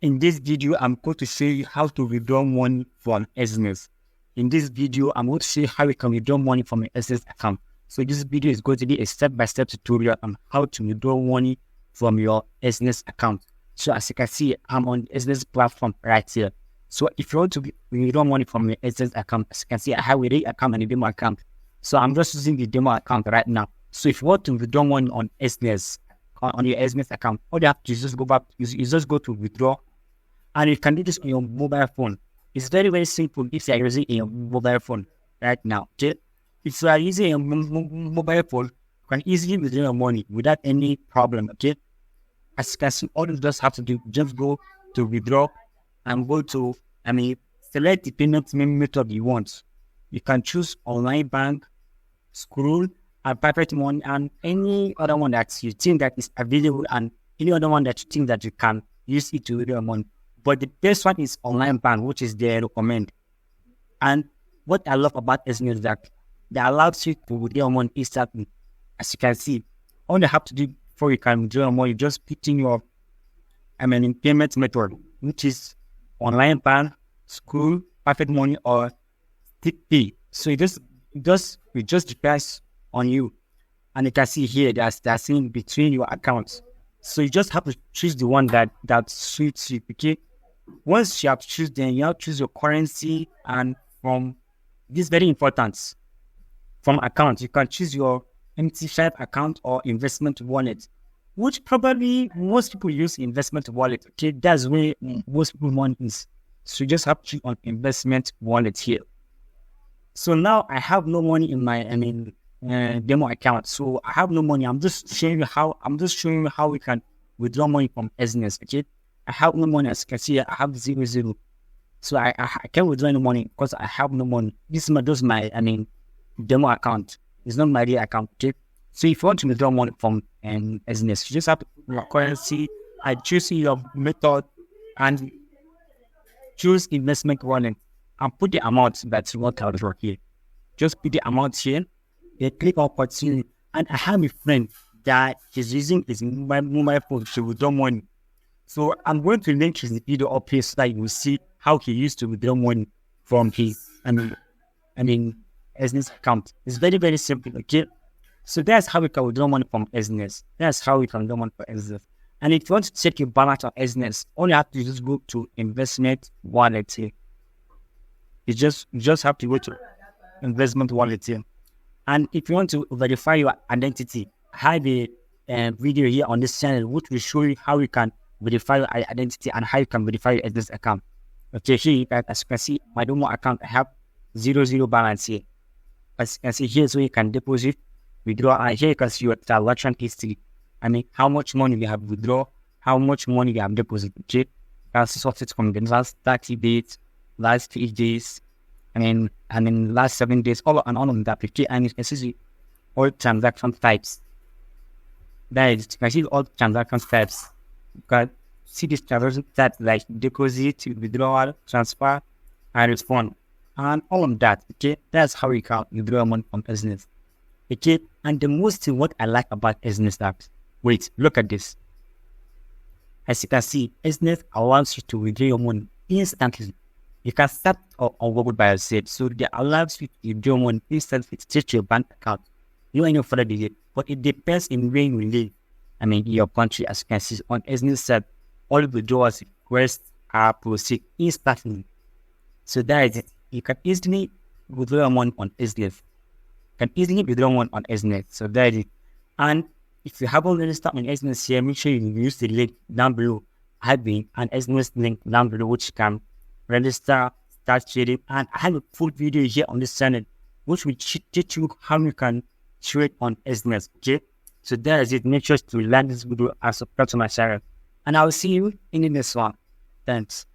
In this video, I'm going to show you how to withdraw money from Exness. In this video, I'm going to show you how you can withdraw money from an Exness account. So this video is going to be a step-by-step tutorial on how to withdraw money from your Exness account. So as you can see, I'm on the Exness platform right here. So if you want to withdraw money from your Exness account, as you can see, I have a real account and a demo account. So I'm just using the demo account right now. So if you want to withdraw money on Exness, on your Exness account, all you have to do is just go back, you just go to withdraw. And you can do this on your mobile phone. It's very, very simple if you are using a mobile phone right now. Okay? If you are using a mobile phone, you can easily withdraw your money without any problem. Okay? As you can see, all you just have to do, just go to withdraw and go to, select the payment method you want. You can choose online bank, skrill, and private money, and any other one that you think that is available, and any other one that you think that you can use it to withdraw your money. But the best one is online bank, which is they recommend. And what I love about Exness is that they allow you to withdraw money instantly. As you can see, all you have to do before you can withdraw money, you just put in your payment method, which is online bank, skrill, private money, or pay. So it just depends on you. And you can see here they're saying between your accounts. So you just have to choose the one that suits you. Okay. Once you have to choose, then you have to choose your currency, and from this very important, from account, you can choose your MT5 account or investment wallet, which probably most people use investment wallet. Okay, that's where most people money is. So you just have to choose on investment wallet here. So now I have no money in my demo account. So I have no money. I'm just showing you how we can withdraw money from Exness. Okay. I have no money. As you can see, I have 0. So I can't withdraw any money because I have no money. This is just my demo account. It's not my real account. Okay. So if you want to withdraw money from Exness, you just have to put your currency and choose your method and choose investment wallet and put the amount that you want to withdraw here. Just put the amount here. Then click on continue. And I have a friend that is using his mobile phone to withdraw money. So I'm going to link his video up here so that you will see how he used to withdraw money from his Exness account. It's very, very simple. Okay. So that's how we can withdraw money from Exness. That's how we can withdraw money from Exness. And if you want to check your balance on Exness, all you have to do is just go to investment wallet here. You just have to go to investment wallet here. And if you want to verify your identity, I have a video here on this channel which will show you how you can verify your identity and how you can verify your Exness account. Okay, here as you can see, my demo account, I have 0 balance here. As you can see, here's where you can deposit, withdraw, and here you can see your transaction history. How much money you have withdraw, how much money you have deposited. Okay, you can sort it from the last 30 days, last 3 days, last 7 days, all of that. Okay, and you can see all transaction types. That is, you can see all transaction types. You can see this transaction types like deposit, withdrawal, transfer, and refund, and all of that. Okay, that's how you can withdraw money from Exness. Okay, and the most thing what I like about Exness that, wait, look at this. As you can see, Exness allows you to withdraw your money instantly. You can start on Google by yourself. So they allows you to withdraw money instantly straight to your bank account. You don't any further delay, but it depends in where you live. In your country, as you can see on Exness said, all withdrawals requests are proceed instantly. So that is it. You can easily withdraw your money on Exness. So that is it. And if you haven't registered on Exness here, make sure you use the link down below. I have an Exness link down below which you can register, start trading, and I have a full video here on this channel which will teach you how you can trade on Exness. Okay, so that is it. Make sure to like this video and subscribe to my channel, and I will see you in the next one. Thanks.